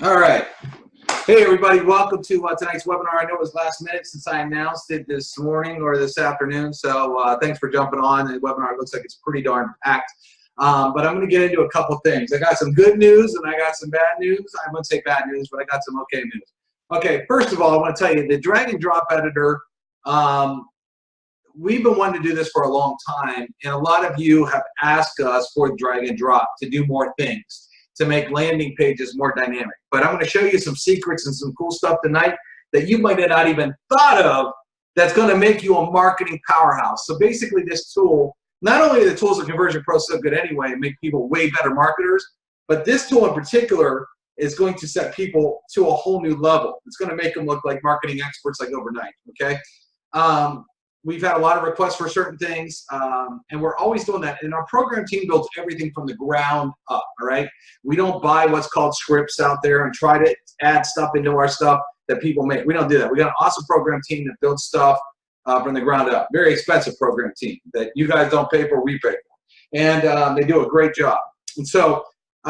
All right. Hey, everybody. Welcome to tonight's webinar. I know it was last minute since I announced it this morning or this afternoon, so thanks for jumping on. The webinar looks like it's pretty darn packed. But I'm going to get into a couple things. I got some good news and I got some bad news. I wouldn't say bad news, but I got some okay news. Okay, first of all, I want to tell you the drag and drop editor, we've been wanting to do this for a long time, and a lot of you have asked us for drag and drop to do more things, to make landing pages more dynamic. But I'm going to show you some secrets and some cool stuff tonight that you might have not even thought of that's going to make you a marketing powerhouse. So basically this tool, not only are the tools of Conversion Pro so good anyway and make people way better marketers, but this tool in particular is going to set people to a whole new level. It's going to make them look like marketing experts like overnight, okay? We've had a lot of requests for certain things, and we're always doing that. And our program team builds everything from the ground up, all right? We don't buy what's called scripts out there and try to add stuff into our stuff that people make. We don't do that. We got an awesome program team that builds stuff from the ground up. Very expensive program team that you guys don't pay for, we pay for. And they do a great job. And so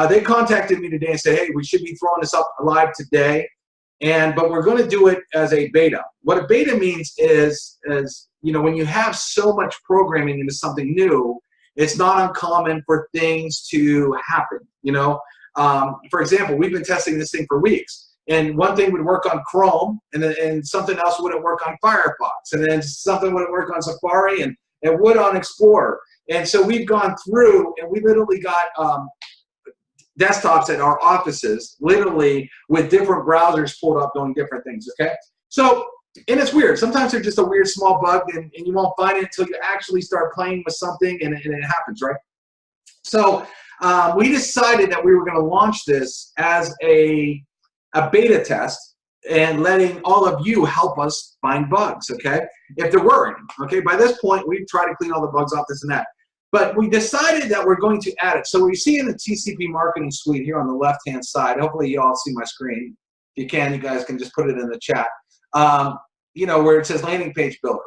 they contacted me today and said, hey, we should be throwing this up live today. But we're going to do it as a beta. What a beta means is you know, when you have so much programming into something new, it's not uncommon for things to happen. You know, for example, we've been testing this thing for weeks, and one thing would work on Chrome, and something else wouldn't work on Firefox, and then something wouldn't work on Safari, and it would on Explorer. And so we've gone through, and we literally got desktops at our offices, literally with different browsers pulled up doing different things, okay? So, and it's weird. Sometimes they're just a weird small bug, and you won't find it until you actually start playing with something, and it happens, right? So we decided that we were going to launch this as a beta test and letting all of you help us find bugs, okay? If there were any, okay? By this point, we've tried to clean all the bugs off, this and that. But we decided that we're going to add it. So we see in the TCP marketing suite here on the left-hand side, hopefully you all see my screen. If you can, you guys can just put it in the chat. You know, where it says landing page builder.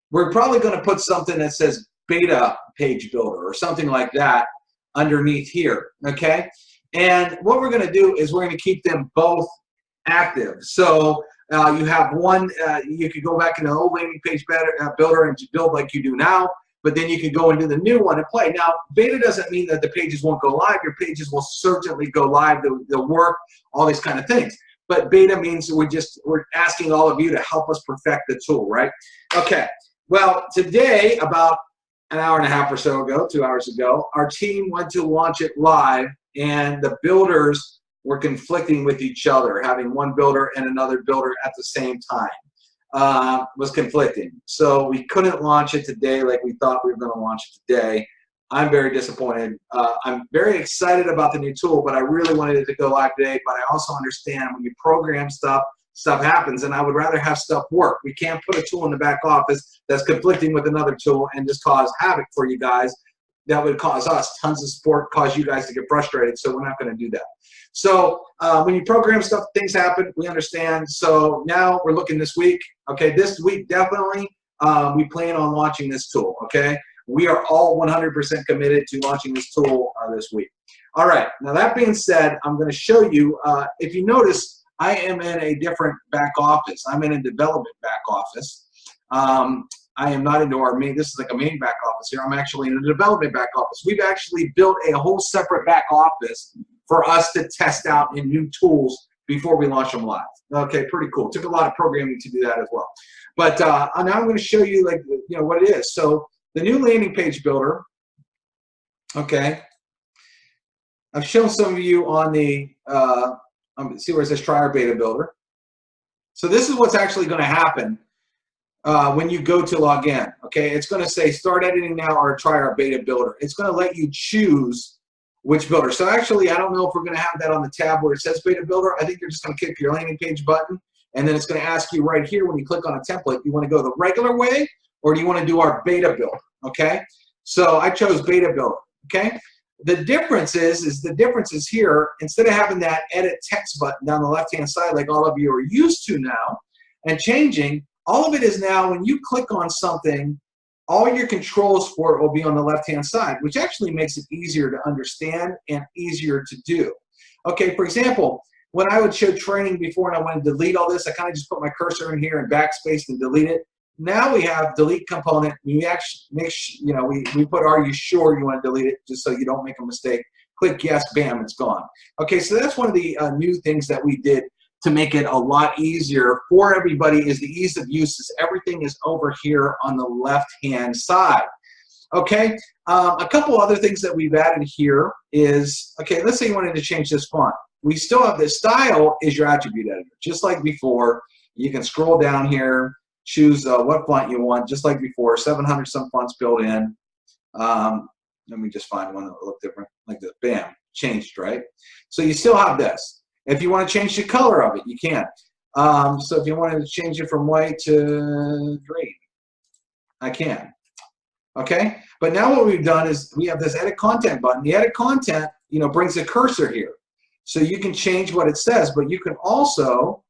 We're probably going to put something that says beta page builder or something like that underneath here, okay? And what we're going to do is we're going to keep them both active. So you have one, you could go back into the old landing page builder and build like you do now, but then you can go into the new one and play. Now, beta doesn't mean that the pages won't go live. Your pages will certainly go live. They'll work, all these kind of things. But beta means we're asking all of you to help us perfect the tool, right? Okay. Well, today, about an hour and a half or so ago, 2 hours ago, our team went to launch it live, and the builders were conflicting with each other. Having one builder and another builder at the same time was conflicting. So we couldn't launch it today like we thought we were going to launch it today. I'm very disappointed. I'm very excited about the new tool, but I really wanted it to go live today. But I also understand when you program stuff happens, and I would rather have stuff work. We can't put a tool in the back office that's conflicting with another tool and just cause havoc for you guys. That would cause us tons of support, cause you guys to get frustrated, so we're not going to do that. So when you program stuff, things happen. We understand. So now we're looking this week. Okay, this week definitely we plan on launching this tool, okay? We are all 100% committed to launching this tool this week. All right, now that being said, I'm going to show you, if you notice, I am in a different back office. I'm in a development back office. I am not into our main, this is like a main back office here. I'm actually in a development back office. We've actually built a whole separate back office for us to test out in new tools before we launch them live. Okay, pretty cool. It took a lot of programming to do that as well. But now I'm going to show you, like, you know, what it is. So the new landing page builder, okay, I've shown some of you on the, see where it says try our beta builder. So this is what's actually going to happen when you go to log in, okay? It's going to say start editing now or try our beta builder. It's going to let you choose which builder. So actually, I don't know if we're going to have that on the tab where it says beta builder. I think you're just going to click your landing page button, and then it's going to ask you right here when you click on a template, you want to go the regular way, or do you want to do our beta build, okay? So I chose beta build, okay? The difference is here, instead of having that edit text button down the left-hand side like all of you are used to now and changing, all of it is now when you click on something, all your controls for it will be on the left-hand side, which actually makes it easier to understand and easier to do. Okay, for example, when I would show training before and I wanted to delete all this, I kind of just put my cursor in here and backspace and delete it. Now we have delete component. We actually we put are you sure you want to delete it just so you don't make a mistake. Click yes, bam, it's gone. Okay, so that's one of the new things that we did to make it a lot easier for everybody is the ease of use is everything is over here on the left-hand side. Okay, a couple other things that we've added here is, okay, let's say you wanted to change this font. We still have the style is your attribute editor. Just like before, you can scroll down here, choose what font you want, just like before, 700 some fonts built in. Let me just find one that will look different, like this. Bam, changed, right? So you still have this. If you want to change the color of it, you can. So if you wanted to change it from white to green, I can. Okay? But now what we've done is we have this edit content button. The edit content, brings a cursor here. So you can change what it says, but you can also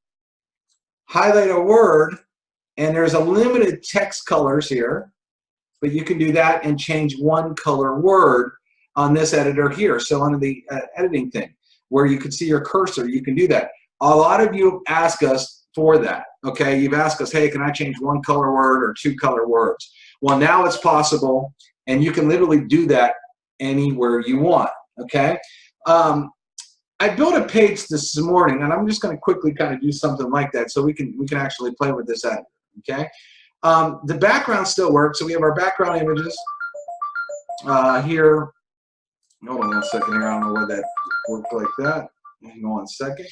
highlight a word, and there's a limited text colors here, but you can do that and change one color word on this editor here. So under the editing thing, where you can see your cursor, you can do that. A lot of you ask us for that, okay? You've asked us, hey, can I change one color word or two color words? Well, now it's possible, and you can literally do that anywhere you want, okay? I built a page this morning, and I'm just going to quickly kind of do something like that so we can actually play with this editor, okay? The background still works, so we have our background images here. Hold on 1 second here. I don't know why that worked like that. Hang on 1 second.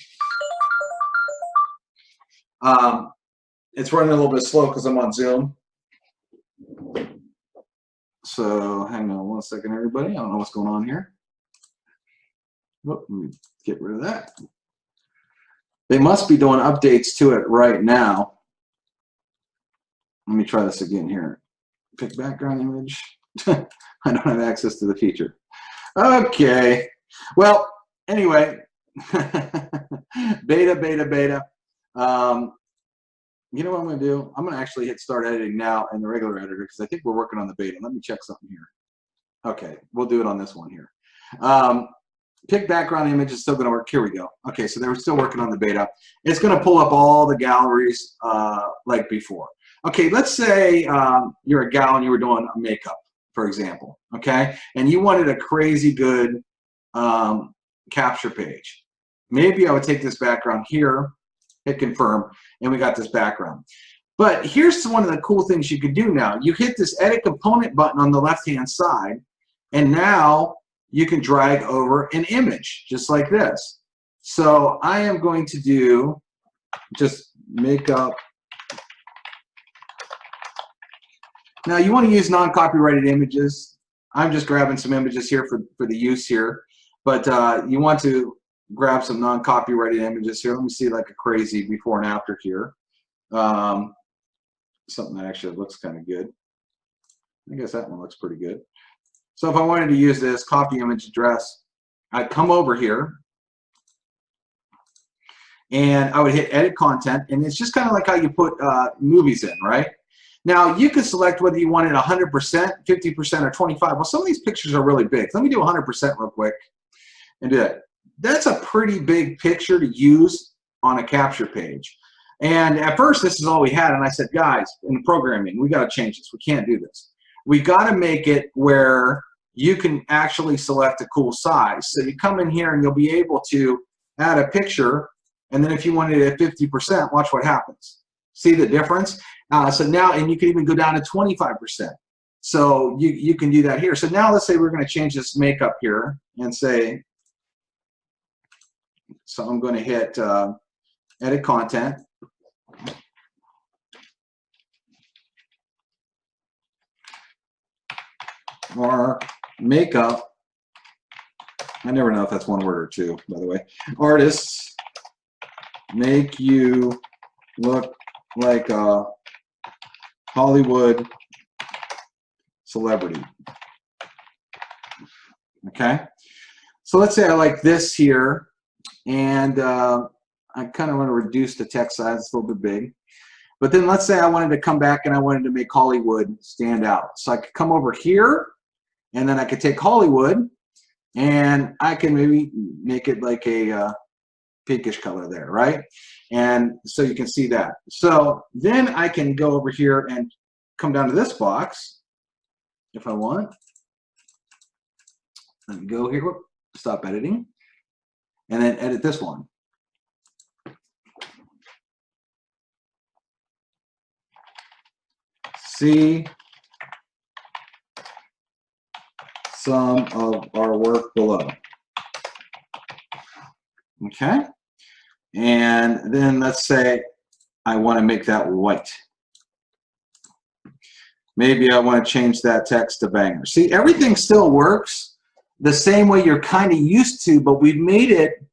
It's running a little bit slow because I'm on Zoom. So hang on 1 second, everybody. I don't know what's going on here. Whoop, let me get rid of that. They must be doing updates to it right now. Let me try this again here. Pick background image. I don't have access to the feature. Okay. Well, anyway, beta. You know what I'm going to do? I'm going to actually hit start editing now in the regular editor because I think we're working on the beta. Let me check something here. Okay, we'll do it on this one here. Pick background image is still going to work. Here we go. Okay, so they were still working on the beta. It's going to pull up all the galleries like before. Okay, let's say you're a gal and you were doing a makeup, for example, okay? And you wanted a crazy good capture page. Maybe I would take this background here, hit confirm, and we got this background. But here's one of the cool things you could do now. You hit this edit component button on the left-hand side, and now you can drag over an image, just like this. So I am going to do just makeup. Now you want to use non-copyrighted images. I'm just grabbing some images here for the use here. But you want to grab some non-copyrighted images here. Let me see like a crazy before and after here. Something that actually looks kind of good. I guess that one looks pretty good. So if I wanted to use this copy image address, I'd come over here and I would hit edit content, and it's just kind of like how you put movies in, right? Now you could select whether you wanted 100%, 50%, or 25%. Well, some of these pictures are really big. Let me do 100% real quick and do that. That's a pretty big picture to use on a capture page. And at first, this is all we had, and I said, guys, in programming, we got to change this. We can't do this. We got to make it where you can actually select a cool size. So you come in here and you'll be able to add a picture, and then if you wanted it at 50%, watch what happens. See the difference? So now, and you can even go down to 25%. So you can do that here. So now let's say we're going to change this makeup here and say, so I'm going to hit edit content. Or makeup. I never know if that's one word or two, by the way. Artists make you look like a Hollywood celebrity. Okay? So let's say I like this here, and I kind of want to reduce the text size. It's a little bit big. But then let's say I wanted to come back and I wanted to make Hollywood stand out. So I could come over here, and then I could take Hollywood, and I can maybe make it like a pinkish color there, right? And so you can see that. So then I can go over here and come down to this box if I want. Let me go here, stop editing, and then edit this one. See some of our work below. Okay, and then let's say I want to make that white. Maybe I want to change that text to banger. See, everything still works the same way you're kind of used to, but we've made it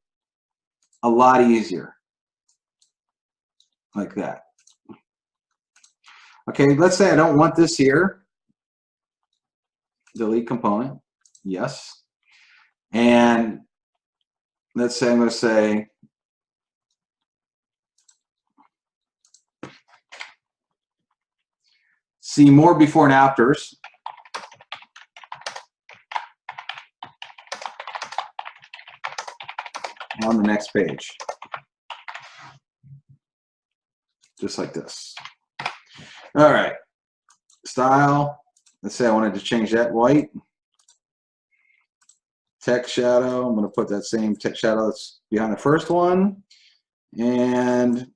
a lot easier. Like that. Okay, let's say I don't want this here. Delete component. Yes. And let's say I'm going to say see more before and afters. On the next page. Just like this. All right. Style. Let's say I wanted to change that white. Text shadow. I'm going to put that same text shadow that's behind the first one. And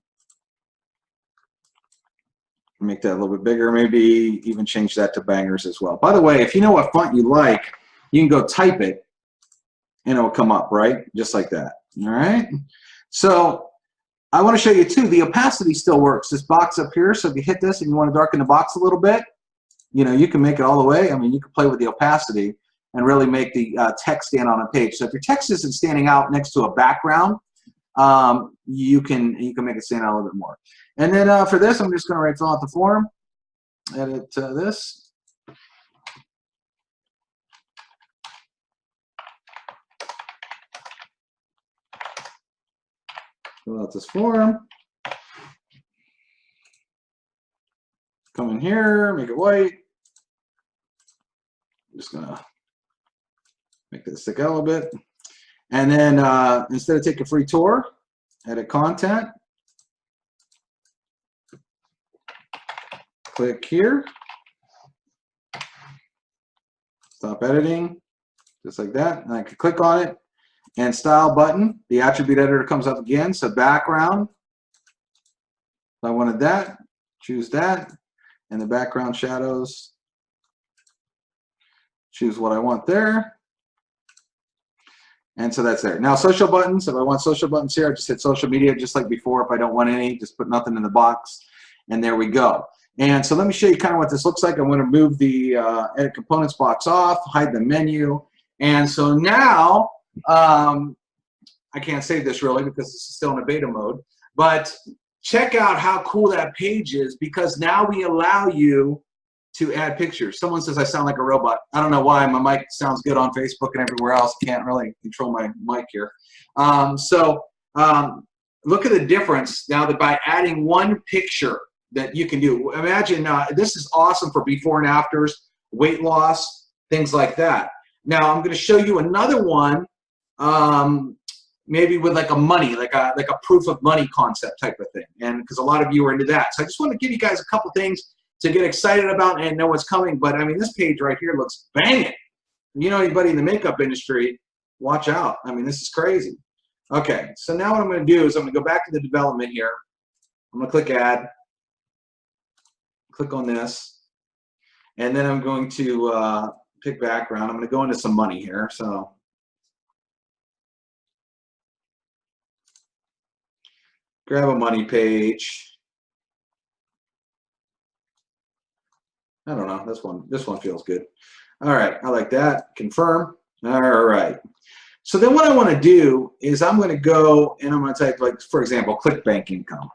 make that a little bit bigger. Maybe even change that to bangers as well. By the way, if you know what font you like, you can go type it and it'll come up, right? Just like that. All right. So I want to show you too, the opacity still works. This box up here, so if you hit this and you want to darken the box a little bit, you know, you can make it all the way. I mean, you can play with the opacity and really make the text stand on a page. So if your text isn't standing out next to a background, you can make it stand out a little bit more. And then for this, I'm just going to fill out the form, edit this. Fill out this form. Come in here, make it white. I'm just gonna make this stick out a little bit. And then instead of take a free tour, edit content. Click here. Stop editing, just like that. And I can click on it. And style button, the attribute editor comes up again. So background, if I wanted that, choose that. And the background shadows, choose what I want there. And so that's there. Now social buttons, if I want social buttons here, I just hit social media just like before. If I don't want any, just put nothing in the box. And there we go. And so let me show you kind of what this looks like. I'm going to move the edit components box off, hide the menu. And so now, I can't save this really because this is still in a beta mode, but check out how cool that page is because now we allow you to add pictures. Someone says I sound like a robot. I don't know why. My mic sounds good on Facebook and everywhere else. Can't really control my mic here. Look at the difference now that by adding one picture that you can do. Imagine this is awesome for before and afters, weight loss, things like that. Now I'm going to show you another one. Maybe with like a money, like a proof of money concept type of thing, and because a lot of you are into that. So I just want to give you guys a couple things to get excited about and know what's coming. But I mean, this page right here looks banging. You know, anybody in the makeup industry, watch out. I mean, this is crazy. Okay, so now what I'm going to do is I'm going to go back to the development here. I'm going to click Add, click on this, and then I'm going to pick background. I'm going to go into some money here. So. Grab a money page. I don't know, this one feels good. All right, I like that. Confirm. All right. So then what I want to do is I'm going to go and I'm going to type, like, for example, ClickBank income.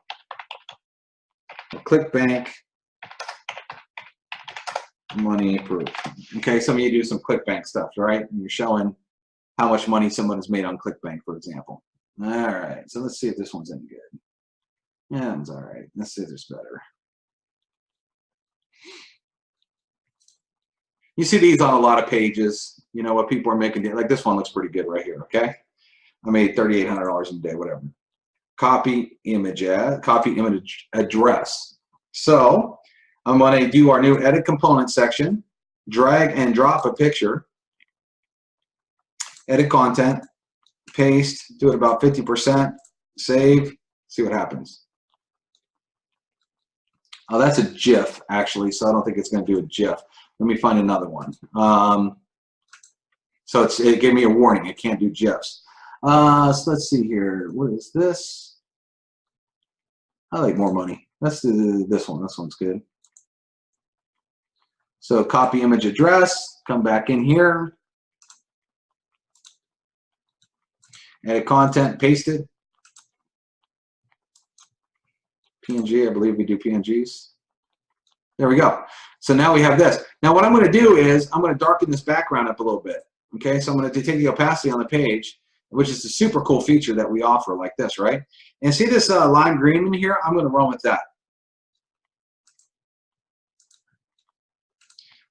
ClickBank money proof. Okay, some of you do some ClickBank stuff, right? And you're showing how much money someone has made on ClickBank, for example. All right, so let's see if this one's any good. Yeah, it's all right. Let's see if there's better. You see these on a lot of pages, you know, what people are making. Like this one looks pretty good right here, okay? I made $3,800 in a day, whatever. Copy image address. So I'm going to do our new edit component section, drag and drop a picture, edit content, paste, do it about 50%, save, see what happens. Oh, that's a GIF, actually, so I don't think it's going to do a GIF. Let me find another one. So it gave me a warning. It can't do GIFs. So let's see here. What is this? I like more money. Let's do this one. This one's good. So copy image address. Come back in here. Edit content. Paste it. PNG. I believe we do PNGs. There we go. So now we have this. Now what I'm going to do is I'm going to darken this background up a little bit. Okay, so I'm going to take the opacity on the page, which is a super cool feature that we offer like this, right? And see this lime green in here? I'm going to run with that.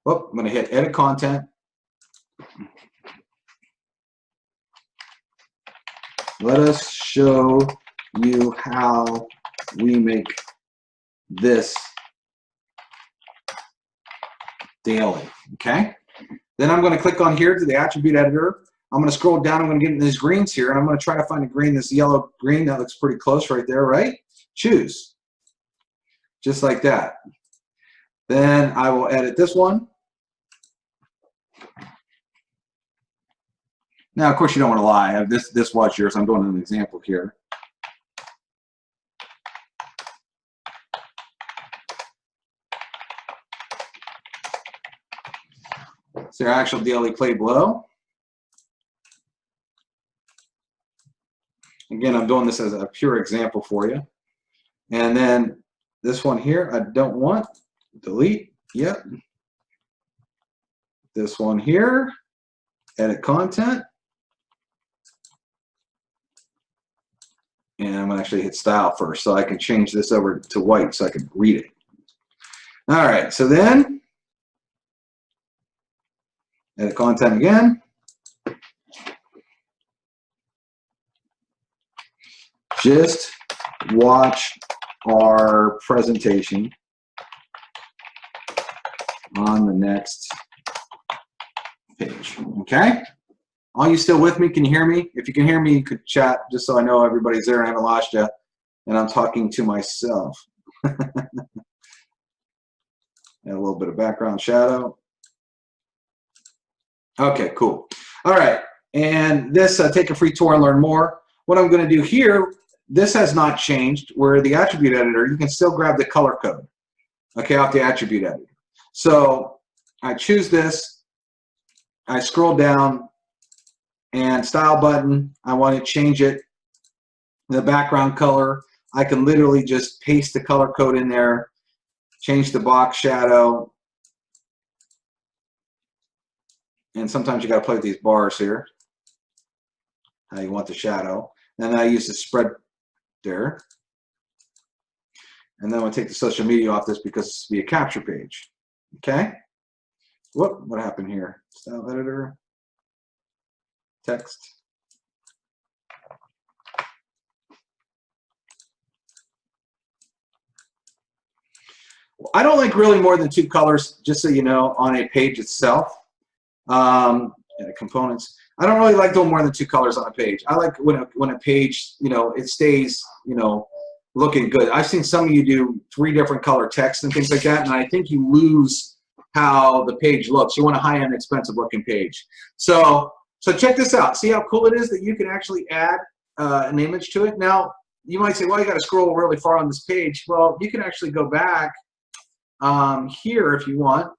Whoop, I'm going to hit edit content. Let us show you how we make this daily, okay? Then I'm going to click on here to the attribute editor. I'm going to scroll down. I'm going to get in these greens here, and I'm going to try to find a green, this yellow green. That looks pretty close right there, right? Choose. Just like that. Then I will edit this one. Now, of course, you don't want to lie. This was yours. I'm doing an example here. It's their actual daily play below. Again, I'm doing this as a pure example for you. And then this one here, I don't want. Delete. Yep. This one here, edit content. And I'm going to actually hit style first so I can change this over to white so I can read it. All right, so then edit content again. Just watch our presentation on the next page. Okay? Are you still with me? Can you hear me? If you can hear me, you could chat just so I know everybody's there and I haven't lost you. And I'm talking to myself. And a little bit of background shadow. Okay, cool. All right. And this, take a free tour and learn more. What I'm going to do here, this has not changed. Where the attribute editor, you can still grab the color code, okay, off the attribute editor. So I choose this. I scroll down. And style button, I want to change it. The background color, I can literally just paste the color code in there, change the box shadow. And sometimes you got to play with these bars here. How you want the shadow. Then I use the spread there. And then we'll take the social media off this because this will be a capture page. Okay? Whoop, what happened here? Style editor. Text. Well, I don't like really more than 2 colors, just so you know, on a page itself. Components. I don't really like doing more than 2 colors on a page. I like when a page, you know, it stays, you know, looking good. I've seen some of you do 3 different color text and things like that, and I think you lose how the page looks. You want a high-end, expensive looking page. So check this out. See how cool it is that you can actually add an image to it? Now, you might say, well, you got to scroll really far on this page. Well, you can actually go back here if you want,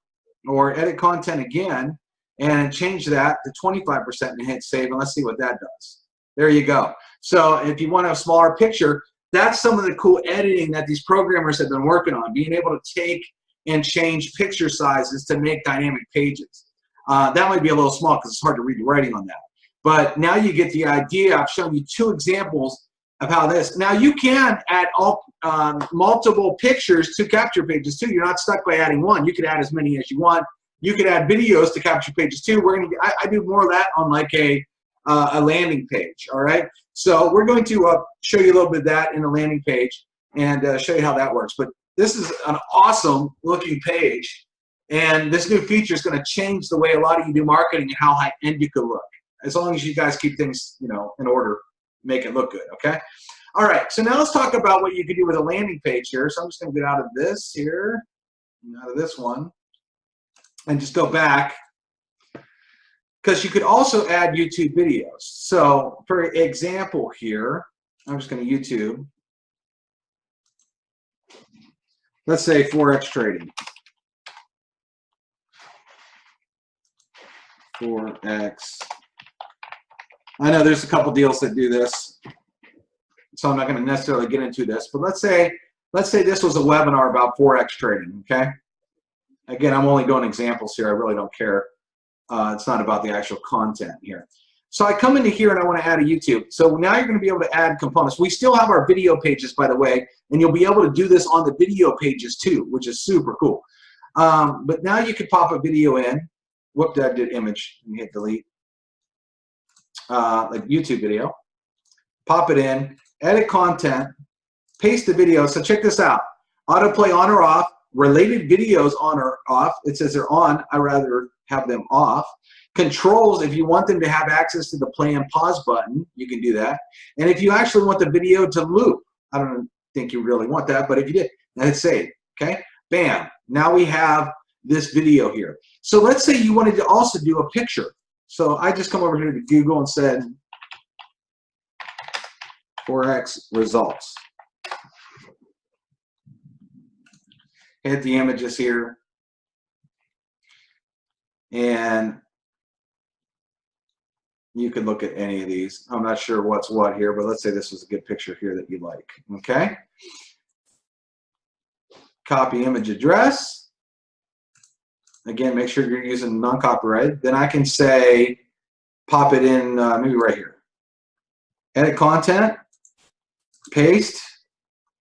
or edit content again, and change that to 25% and hit save, and let's see what that does. There you go. So if you want a smaller picture, that's some of the cool editing that these programmers have been working on, being able to take and change picture sizes to make dynamic pages. That might be a little small because it's hard to read the writing on that. But now you get the idea. I've shown you 2 examples of how this. Now you can add multiple pictures to capture pages too. You're not stuck by adding 1. You could add as many as you want. You could add videos to capture pages too. I do more of that on like a a landing page, all right? So we're going to show you a little bit of that in the landing page and show you how that works. But this is an awesome looking page, and this new feature is going to change the way a lot of you do marketing and how high-end you could look. As long as you guys keep things, you know, in order, make it look good, okay? All right, so now let's talk about what you can do with a landing page here. So I'm just going to get out of this here, and out of this one, and just go back, because you could also add YouTube videos. So for example here, I'm just going to YouTube. Let's say Forex trading. Forex. I know there's a couple deals that do this, so I'm not going to necessarily get into this. But let's say this was a webinar about Forex trading. Okay. Again, I'm only doing examples here. I really don't care. It's not about the actual content here. So I come into here and I want to add a YouTube. So now you're going to be able to add components. We still have our video pages, by the way, and you'll be able to do this on the video pages too, which is super cool. But now you can pop a video in. Whoop, that did image. Let me hit delete. Like YouTube video. Pop it in. Edit content. Paste the video. So check this out. Autoplay on or off. Related videos on or off. It says they're on. I rather have them off. Controls, if you want them to have access to the play and pause button, you can do that. And if you actually want the video to loop, I don't think you really want that, but if you did, let's save. Okay, bam. Now we have this video here. So let's say you wanted to also do a picture. So I just come over here to Google and said Forex results. Hit the images here. And you can look at any of these. I'm not sure what's what here, but let's say this was a good picture here that you like. Okay. Copy image address. Again, make sure you're using non-copyrighted. Then I can say, pop it in maybe right here. Edit content. Paste.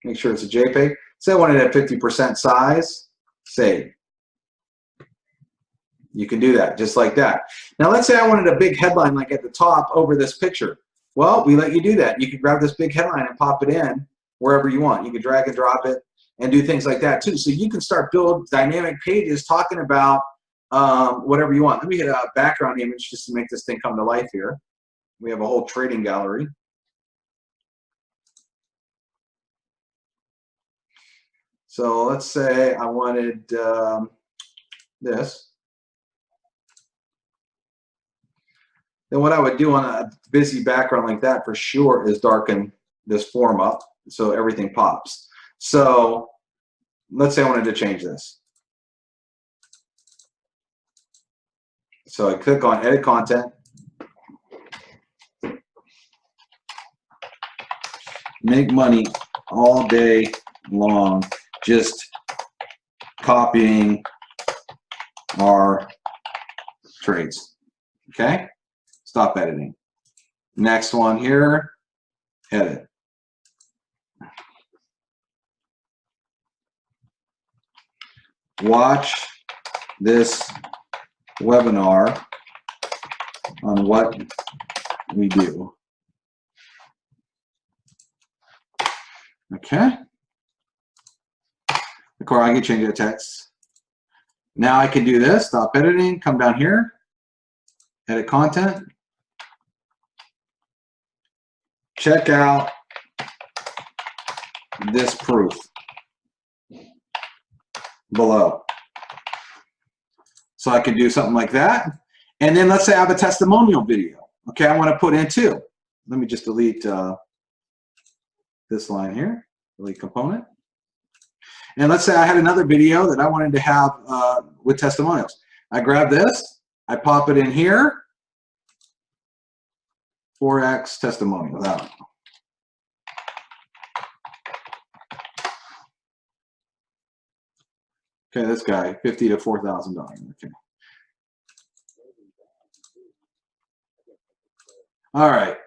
Make sure it's a JPEG. Say I want it at 50% size. Save. You can do that just like that. Now let's say I wanted a big headline like at the top over this picture. Well, we let you do that. You can grab this big headline and pop it in wherever you want. You can drag and drop it and do things like that too. So you can start build dynamic pages talking about whatever you want. Let me hit a background image just to make this thing come to life here. We have a whole trading gallery. So let's say I wanted this. Then what I would do on a busy background like that for sure is darken this form up so everything pops. So let's say I wanted to change this. So I click on edit content. Make money all day long just copying our trades. Okay? Stop editing. Next one here, edit. Watch this webinar on what we do. Okay. Of course, I can change the text. Now I can do this, stop editing, come down here, edit content. Check out this proof below. So I can do something like that. And then let's say I have a testimonial video. Okay, I want to put in too. Let me just delete this line here, delete component. And let's say I had another video that I wanted to have with testimonials. I grab this, I pop it in here. Forex testimonial. That one. Okay, this guy, $50,000 to $4,000. Okay. All right.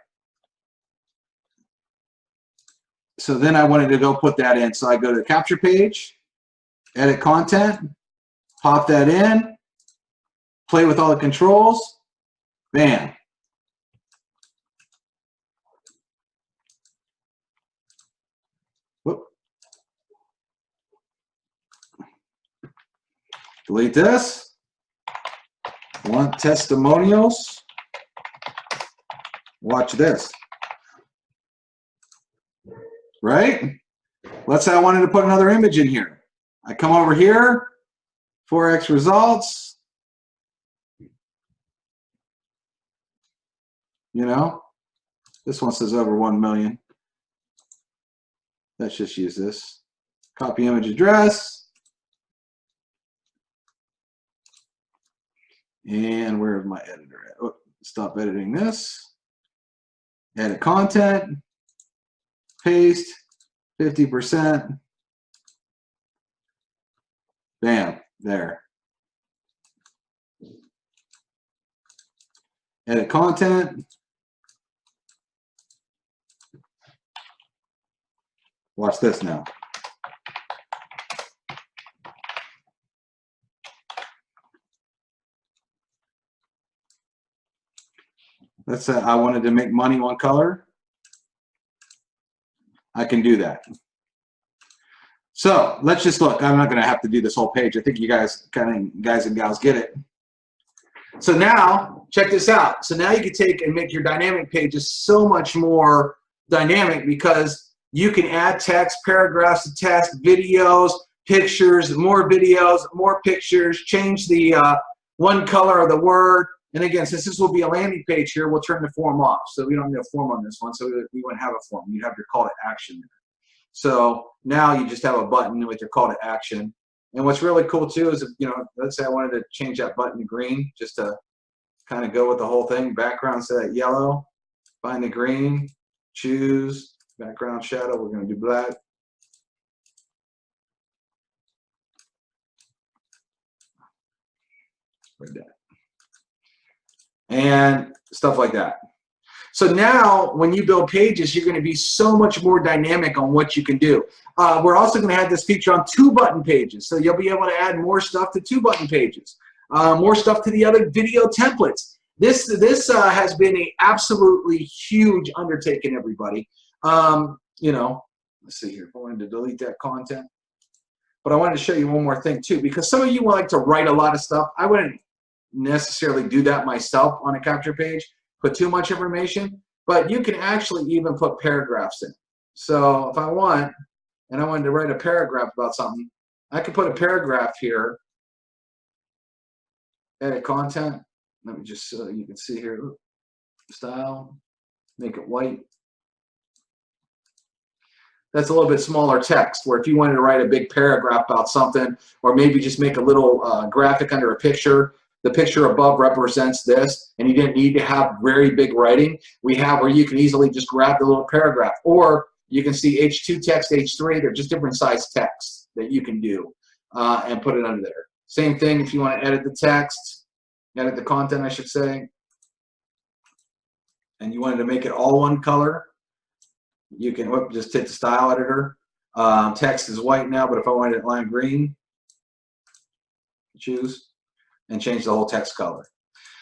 So then I wanted to go put that in. So I go to the capture page, edit content, pop that in, play with all the controls, bam. Delete this. Want testimonials? Watch this. Right? Let's say I wanted to put another image in here. I come over here, Forex results. You know, this one says over 1 million. Let's just use this. Copy image address. And where's my editor at? Oh, stop editing this. Edit content. Paste. 50%. Bam. There. Edit content. Watch this now. Let's say I wanted to make money one color. I can do that. So let's just look. I'm not going to have to do this whole page. I think you guys and gals get it. So now check this out. So now you can take and make your dynamic pages so much more dynamic because you can add text, paragraphs to text, videos, pictures, more pictures, change the one color of the word. And again, since this will be a landing page here, we'll turn the form off. So we don't need a form on this one, so we wouldn't have a form. You'd have your call to action there. So now you just have a button with your call to action. And what's really cool too is, if, you know, let's say I wanted to change that button to green just to kind of go with the whole thing. Background set yellow, find the green, choose, background shadow, we're going to do black. Like that. And stuff like that. So now when you build pages, you're going to be so much more dynamic on what you can do. We're also going to have this feature on 2-button pages. So you'll be able to add more stuff to 2-button pages, more stuff to the other video templates. This has been an absolutely huge undertaking, everybody. You know, let's see here. I wanted to delete that content. But I wanted to show you one more thing too, because some of you like to write a lot of stuff. I wouldn't necessarily do that myself on a capture page, put too much information, but you can actually even put paragraphs in. So if I want, and I wanted to write a paragraph about something, I could put a paragraph here, edit content. Let me just, so you can see here, style, make it white. That's a little bit smaller text, where if you wanted to write a big paragraph about something, or maybe just make a little graphic under a picture, the picture above represents this, and you didn't need to have very big writing. We have where you can easily just grab the little paragraph, or you can see H2 text, H3, they're just different size text that you can do and put it under there. Same thing if you want to edit the text, edit the content, I should say, and you wanted to make it all one color, you can just hit the style editor. Text is white now, but if I wanted it lime green, choose and change the whole text color.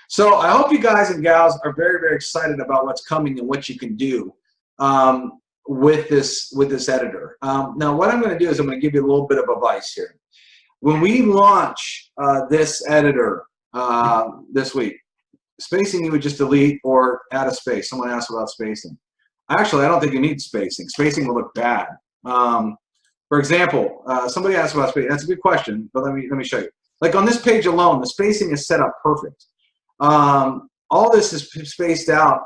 So I hope you guys and gals are very, very excited about what's coming and what you can do with this editor. Now what I'm going to do is I'm going to give you a little bit of advice here. When we launch this editor this week, spacing you would just delete or add a space. Someone asked about spacing. Actually, I don't think you need spacing. Spacing will look bad. For example, somebody asked about spacing. That's a good question, but let me show you. Like on this page alone, the spacing is set up perfect. All this is spaced out.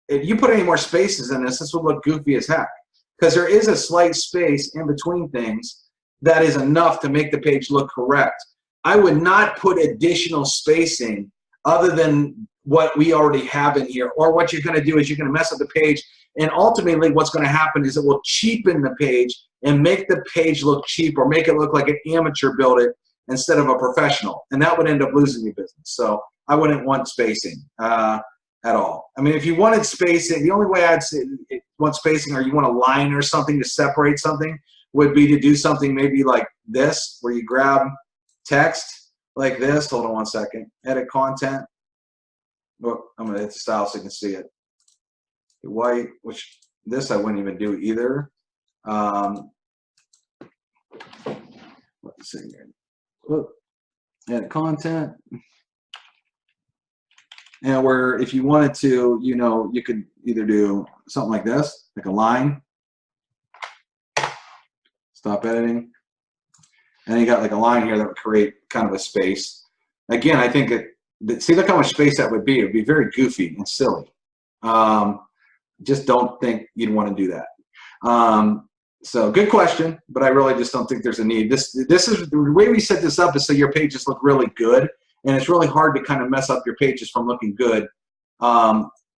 If you put any more spaces in this, this will look goofy as heck, because there is a slight space in between things that is enough to make the page look correct. I would not put additional spacing other than what we already have in here, or what you're going to do is you're going to mess up the page, and ultimately what's going to happen is it will cheapen the page and make the page look cheap, or make it look like an amateur built it instead of a professional, and that would end up losing your business. So I wouldn't want spacing at all. I mean, if you wanted spacing, the only way I'd say want spacing, or you want a line or something to separate something, would be to do something maybe like this, where you grab text like this. Hold on one second. Edit content. Oh, I'm going to hit the style so you can see it. White, which this I wouldn't even do either. Let's see here. Look, Edit content. And where if you wanted to, you know, you could either do something like this, like a line. Stop editing. And then you got like a line here that would create kind of a space. Again, I think see, look how much space that would be. It would be very goofy and silly. Just don't think you'd want to do that. So good question, but I really just don't think there's a need. This is the way we set this up is so your pages look really good, and it's really hard to kind of mess up your pages from looking good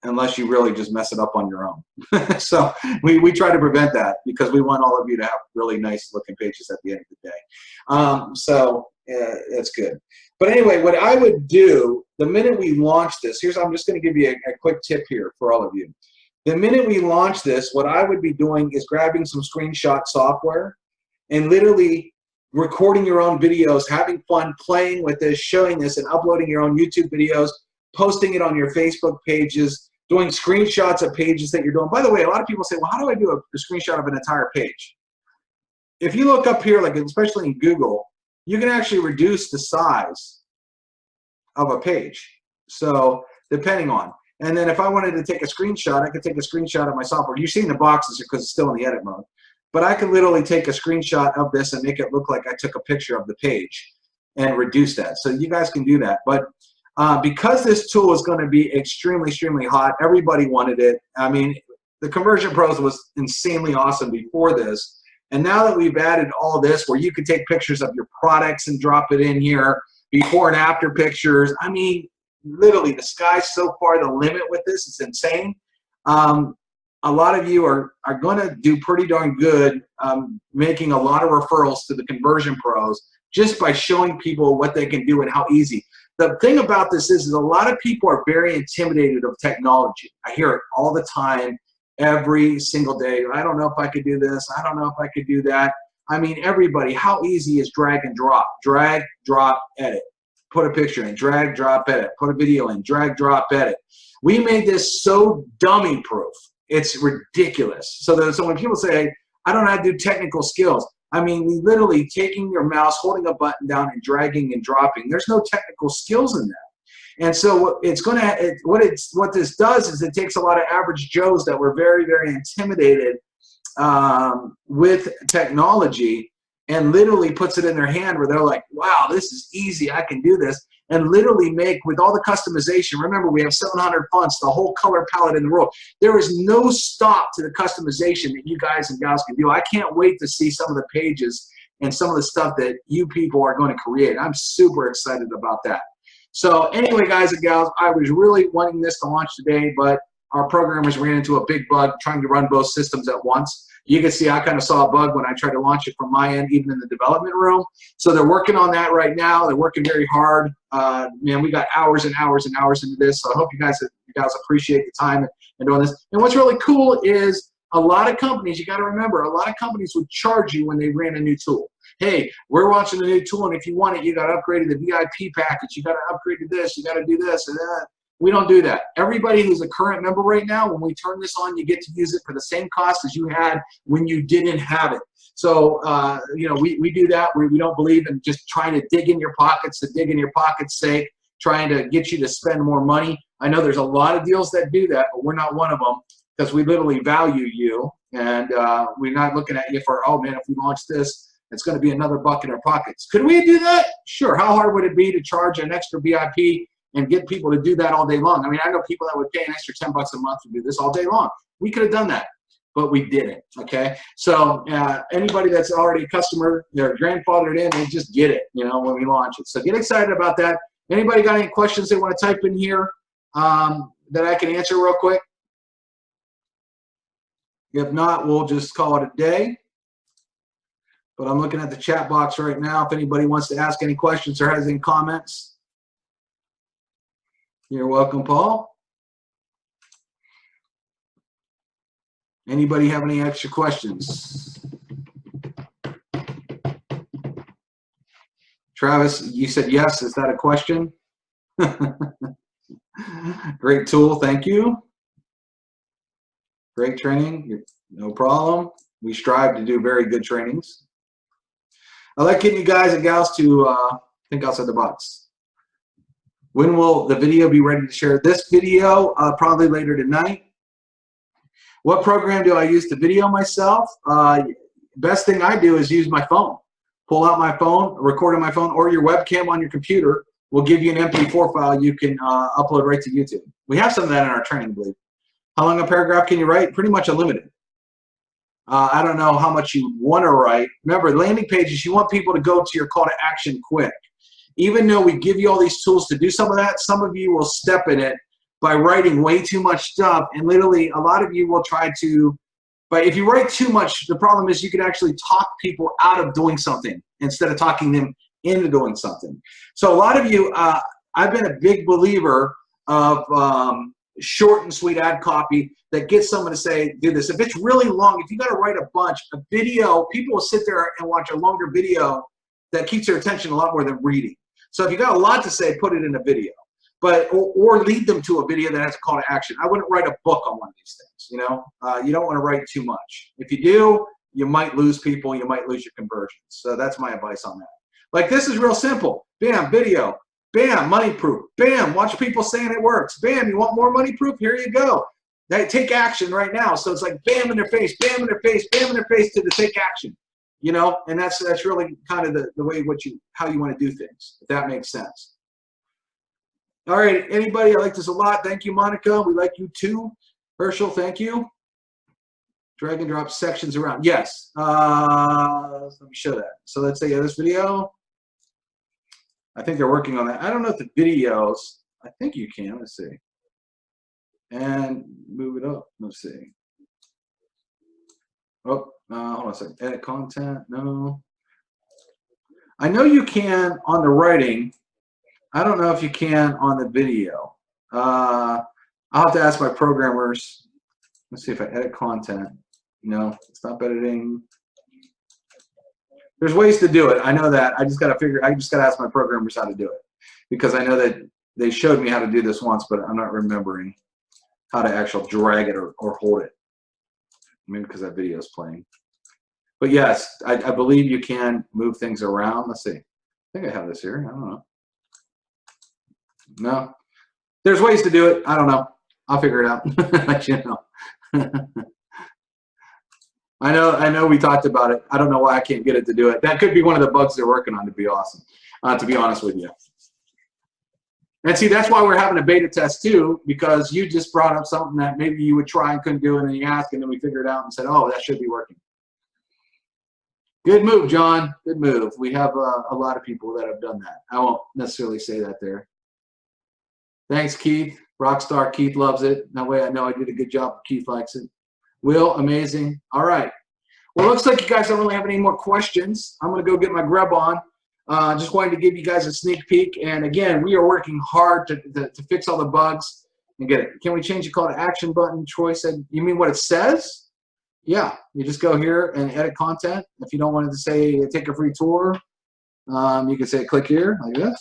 unless you really just mess it up on your own. So we try to prevent that because we want all of you to have really nice looking pages at the end of the day. So it's good. But anyway, what I would do the minute we launch this, I'm just going to give you a quick tip here for all of you. The minute we launch this, what I would be doing is grabbing some screenshot software and literally recording your own videos, having fun playing with this, showing this, and uploading your own YouTube videos, posting it on your Facebook pages, doing screenshots of pages that you're doing. By the way, a lot of people say, well, how do I do a screenshot of an entire page? If you look up here, like especially in Google, you can actually reduce the size of a page. So depending on. And then if I wanted to take a screenshot, I could take a screenshot of my software. You're seeing the boxes because it's still in the edit mode. But I could literally take a screenshot of this and make it look like I took a picture of the page and reduce that. So you guys can do that. But because this tool is going to be extremely, extremely hot, everybody wanted it. I mean, the Conversion Pros was insanely awesome before this. And now that we've added all this where you can take pictures of your products and drop it in here, before and after pictures, I mean, literally the sky's so far the limit with this. It's insane. A lot of you are going to do pretty darn good making a lot of referrals to the Conversion Pros just by showing people what they can do and how easy. The thing about this is a lot of people are very intimidated of technology. I hear it all the time, every single day. I don't know if I could do this. I don't know if I could do that. I mean, everybody, how easy is drag and drop? Drag, drop, edit. Put a picture in, drag, drop, edit. Put a video in, drag, drop, edit. We made this so dummy-proof. It's ridiculous. So when people say, I don't know how to do technical skills, I mean, we literally taking your mouse, holding a button down, and dragging and dropping. There's no technical skills in that. And so what this does is it takes a lot of average Joes that were very, very intimidated with technology and literally puts it in their hand where they're like, wow, this is easy, I can do this, and literally make, with all the customization, remember we have 700 fonts, the whole color palette in the world. There is no stop to the customization that you guys and gals can do. I can't wait to see some of the pages and some of the stuff that you people are going to create. I'm super excited about that. So anyway, guys and gals, I was really wanting this to launch today, but our programmers ran into a big bug trying to run both systems at once. You can see I kind of saw a bug when I tried to launch it from my end, even in the development room. So they're working on that right now. They're working very hard. Man, we got hours and hours and hours into this. So I hope you guys appreciate the time and doing this. And what's really cool is a lot of companies, you got to remember, a lot of companies would charge you when they ran a new tool. Hey, we're launching a new tool, and if you want it, you got to upgrade to the VIP package. You got to upgrade to this. You got to do this and that. We don't do that. Everybody who's a current member right now, when we turn this on, you get to use it for the same cost as you had when you didn't have it. So, you know, we do that. We don't believe in just trying to dig in your pockets to dig in your pocket's sake, trying to get you to spend more money. I know there's a lot of deals that do that, but we're not one of them because we literally value you, and we're not looking at you for, oh, man, if we launch this, it's going to be another buck in our pockets. Could we do that? Sure. How hard would it be to charge an extra VIP and get people to do that all day long? I mean, I know people that would pay an extra $10 a month to do this all day long. We could have done that, but we didn't, okay? So anybody that's already a customer, they're grandfathered in, they just get it, you know, when we launch it. So get excited about that. Anybody got any questions they want to type in here that I can answer real quick? If not, we'll just call it a day. But I'm looking at the chat box right now. If anybody wants to ask any questions or has any comments. You're welcome, Paul. Anybody have any extra questions? Travis, you said yes. Is that a question? Great tool. Thank you. Great training. No problem. We strive to do very good trainings. I like getting you guys and gals to Think outside the box. When will the video be ready to share? This video, probably later tonight. What program do I use to video myself? Best thing I do is use my phone. Pull out my phone, record on my phone, or your webcam on your computer will give you an MP4 file you can upload right to YouTube. We have some of that in our training, I believe. How long a paragraph can you write? Pretty much unlimited. I don't know how much you want to write. Remember, landing pages, you want people to go to your call to action quick. Even though we give you all these tools to do some of that, some of you will step in it by writing way too much stuff, and literally a lot of you will try to, but if you write too much, the problem is you can actually talk people out of doing something instead of talking them into doing something. So a lot of you, I've been a big believer of short and sweet ad copy that gets someone to say, do this. If it's really long, if you got to write a bunch, a video, people will sit there and watch a longer video that keeps their attention a lot more than reading. So if you got a lot to say, put it in a video. But, or lead them to a video that has a call to action. I wouldn't write a book on one of these things, you know? You don't want to write too much. If you do, you might lose people, you might lose your conversions. So that's my advice on that. Like, this is real simple. Bam, video. Bam, money proof. Bam, watch people saying it works. Bam, you want more money proof? Here you go. They take action right now. So it's like bam in their face, bam in their face, bam in their face to the take action. You know, and that's really kind of the way how you want to do things, if that makes sense. All right, anybody, I like this a lot. Thank you, Monica. We like you too. Herschel, thank you. Drag and drop sections around. Yes. Let me show that. So let's say this video. I think they're working on that. I don't know if the videos, I think you can. Let's see. And move it up. Let's see. Oh, hold on a second. Edit content. No. I know you can on the writing. I don't know if you can on the video. I'll have to ask my programmers. Let's see if I edit content. No, stop editing. There's ways to do it. I know that. I just got to ask my programmers how to do it, because I know that they showed me how to do this once, but I'm not remembering how to actually drag it or hold it. Maybe because that video is playing. But yes, I believe you can move things around. Let's see. I think I have this here. I don't know. No, there's ways to do it. I don't know. I'll figure it out. Let you know. I know we talked about it. I don't know why I can't get it to do it. That could be one of the bugs they're working on, to be awesome. To be honest with you. And see, that's why we're having a beta test too, because you just brought up something that maybe you would try and couldn't do, and then you asked, and then we figured it out and said, oh, that should be working. Good move, John. Good move. We have a lot of people that have done that. I won't necessarily say that there. Thanks, Keith. Rockstar Keith loves it. That way I know I did a good job. Keith likes it. Will, amazing. All right. Well, it looks like you guys don't really have any more questions. I'm going to go get my grub on. Just wanted to give you guys a sneak peek. And again, we are working hard to fix all the bugs and get it. Can we change the call to action button? Troy said, you mean what it says? Yeah. You just go here and edit content. If you don't want it to say take a free tour, you can say click here like this.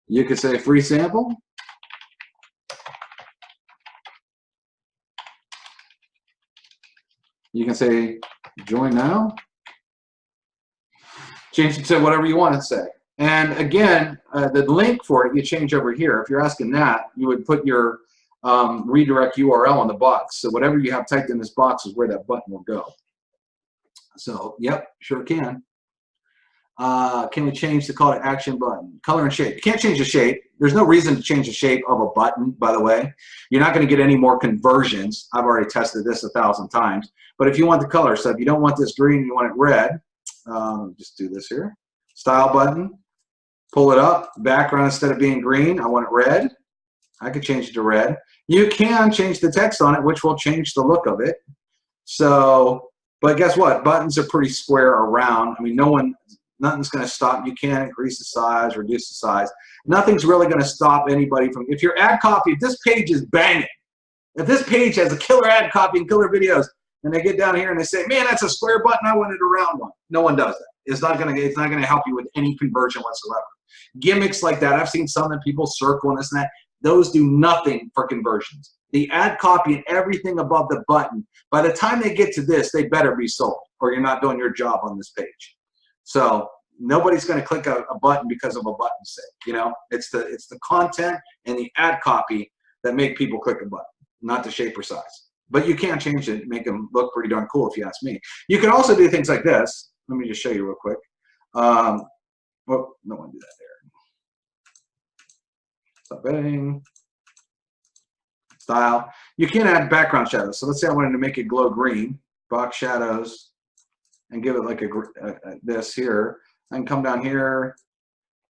You could say free sample. You can say join now. Change it to whatever you want to say. And again, the link for it, you change over here. If you're asking that, you would put your redirect URL in the box. So whatever you have typed in this box is where that button will go. So, yep, sure can. Can we change the call to action button? Color and shape. You can't change the shape. There's no reason to change the shape of a button, by the way. You're not going to get any more conversions. I've already tested this 1,000 times. But if you want the color, so if you don't want this green, you want it red, just do this here. Style button. Pull it up. Background, instead of being green, I want it red. I could change it to red. You can change the text on it, which will change the look of it. So, but guess what? Buttons are pretty square around. I mean, nothing's going to stop. You can increase the size, reduce the size. Nothing's really going to stop anybody from, if your ad copy, if this page is banging, if this page has a killer ad copy and killer videos, and they get down here and they say, man, that's a square button, I wanted a round one. No one does that. It's not going to help you with any conversion whatsoever. Gimmicks like that, I've seen some that people circle and this and that. Those do nothing for conversions. The ad copy and everything above the button, by the time they get to this, they better be sold, or you're not doing your job on this page. So nobody's going to click a button because of a button's sake. You know, it's the content and the ad copy that make people click a button, not the shape or size. But you can change it, make them look pretty darn cool if you ask me. You can also do things like this. Let me just show you real quick. Well, no one do that there. Stop editing. Style. You can add background shadows. So let's say I wanted to make it glow green. Box shadows, and give it like this here. I can come down here,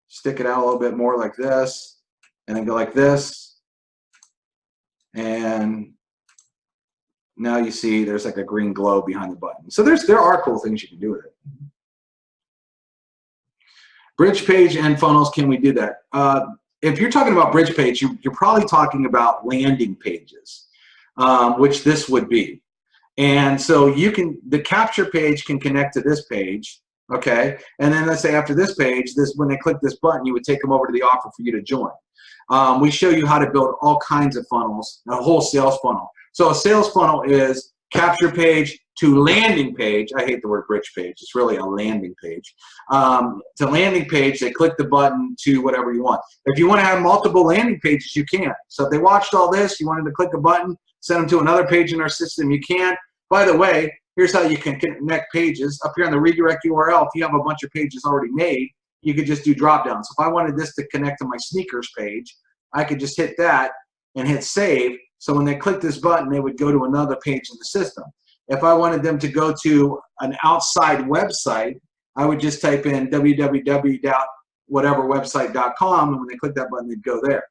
stick it out a little bit more like this, and then go like this. And now you see there's like a green glow behind the button. So there are cool things you can do with it. Bridge page and funnels, can we do that? If you're talking about bridge page, you're probably talking about landing pages, which this would be. And so you can, the capture page can connect to this page, okay? And then let's say after this page, when they click this button, you would take them over to the offer for you to join. We show you how to build all kinds of funnels, a whole sales funnel. So a sales funnel is capture page to landing page. I hate the word bridge page. It's really a landing page. To landing page, they click the button to whatever you want. If you want to have multiple landing pages, you can. So if they watched all this, you wanted to click a button, send them to another page in our system, you can. By the way, here's how you can connect pages. Up here on the redirect URL, if you have a bunch of pages already made, you could just do drop downs. So if I wanted this to connect to my sneakers page, I could just hit that and hit save. So when they click this button, they would go to another page in the system. If I wanted them to go to an outside website, I would just type in www.whateverwebsite.com, and when they click that button, they'd go there.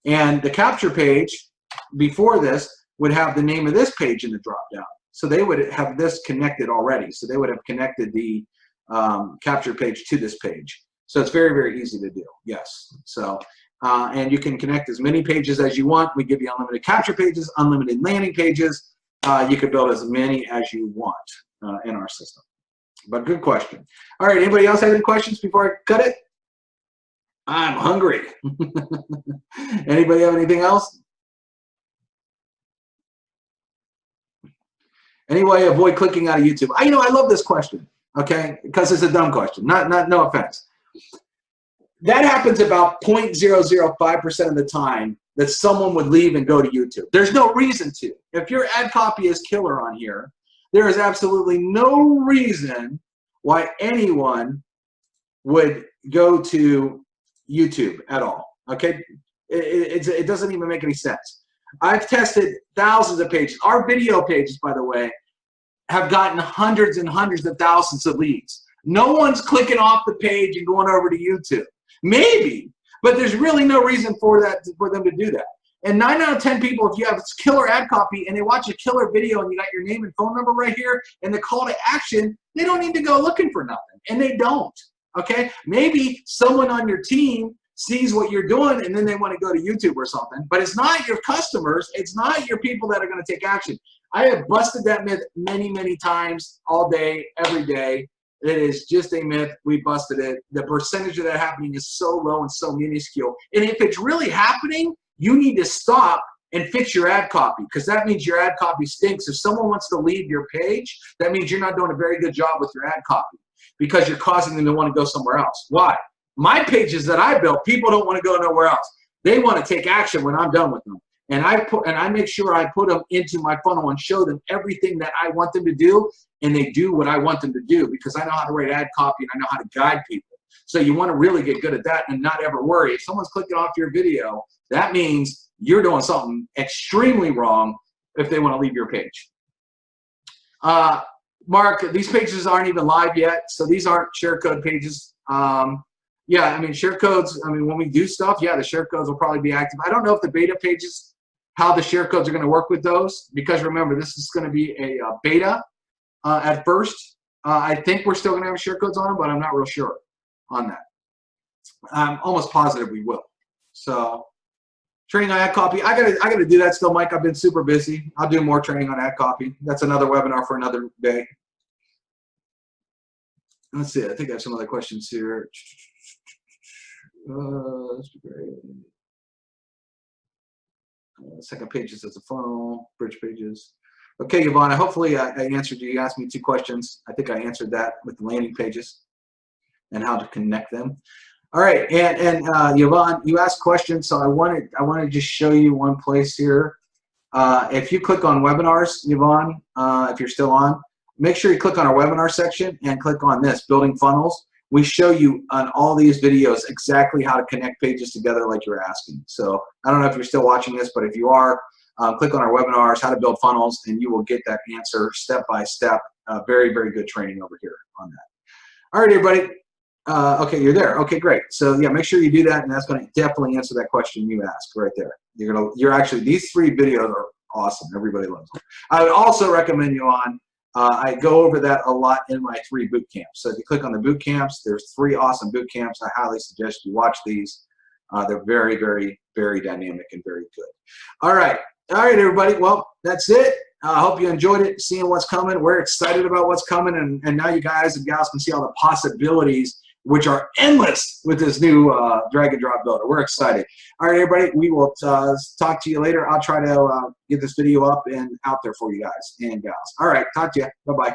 And the capture page before this would have the name of this page in the drop down. So they would have this connected already. So they would have connected the capture page to this page. So it's very, very easy to do, yes. So, and you can connect as many pages as you want. We give you unlimited capture pages, unlimited landing pages. You can build as many as you want in our system. But good question. All right, anybody else have any questions before I cut it? I'm hungry. Anybody have anything else? Anyway, avoid clicking out of YouTube. I love this question, okay? Because it's a dumb question. No offense. That happens about 0.005% of the time that someone would leave and go to YouTube. There's no reason to. If your ad copy is killer on here, there is absolutely no reason why anyone would go to YouTube at all, okay? It doesn't even make any sense. I've tested thousands of pages. Our video pages, by the way, have gotten hundreds and hundreds of thousands of leads. No one's clicking off the page and going over to YouTube. Maybe, but there's really no reason for them to do that. And 9 out of 10 people, if you have killer ad copy and they watch a killer video and you got your name and phone number right here and the call to action, they don't need to go looking for nothing, and they don't, okay? Maybe someone on your team sees what you're doing and then they want to go to YouTube or something, but it's not your customers, it's not your people that are going to take action. I have busted that myth many, many times, all day, every day. It is just a myth. We busted it. The percentage of that happening is so low and so minuscule. And if it's really happening, you need to stop and fix your ad copy, because that means your ad copy stinks. If someone wants to leave your page, that means you're not doing a very good job with your ad copy, because you're causing them to want to go somewhere else. Why? My pages that I built, people don't want to go nowhere else. They want to take action when I'm done with them. And I make sure I put them into my funnel and show them everything that I want them to do, and they do what I want them to do, because I know how to write ad copy and I know how to guide people. So you want to really get good at that and not ever worry. If someone's clicking off your video, that means you're doing something extremely wrong if they want to leave your page. Mark, these pages aren't even live yet, so these aren't share code pages. Yeah, I mean, share codes, I mean, when we do stuff, yeah, the share codes will probably be active. I don't know if the beta pages, how the share codes are going to work with those, because remember, this is going to be a beta at first. I think we're still going to have share codes on them, but I'm not real sure on that. I'm almost positive we will. So, training on ad copy, I gotta do that still, Mike. I've been super busy. I'll do more training on ad copy. That's another webinar for another day. Let's see, I think I have some other questions here. That's great. Second pages as a funnel, bridge pages. Okay, Yvonne, hopefully I answered you. You asked me 2 questions. I think I answered that with the landing pages. and how to connect them. All right, and Yvonne, you asked questions, so I want to just show you one place here. If you click on webinars, Yvonne, if you're still on, make sure you click on our webinar section and click on this, building funnels. We show you on all these videos exactly how to connect pages together like you're asking. So I don't know if you're still watching this, but if you are, click on our webinars, how to build funnels, and you will get that answer step by step. Very, very good training over here on that. All right, everybody. Okay, you're there. Okay, great. So yeah, make sure you do that, and that's going to definitely answer that question you asked right there. You're actually, these 3 videos are awesome. Everybody loves them. I would also recommend you on. I go over that a lot in my 3 boot camps. So if you click on the boot camps, there's 3 awesome boot camps. I highly suggest you watch these. They're very, very, very dynamic and very good. All right, everybody. Well, that's it. I hope you enjoyed it, seeing what's coming. We're excited about what's coming, and now you guys and gals can see all the possibilities, which are endless with this new drag and drop builder. We're excited. All right, everybody, we will talk to you later. I'll try to get this video up and out there for you guys and gals. All right, talk to you. Bye-bye.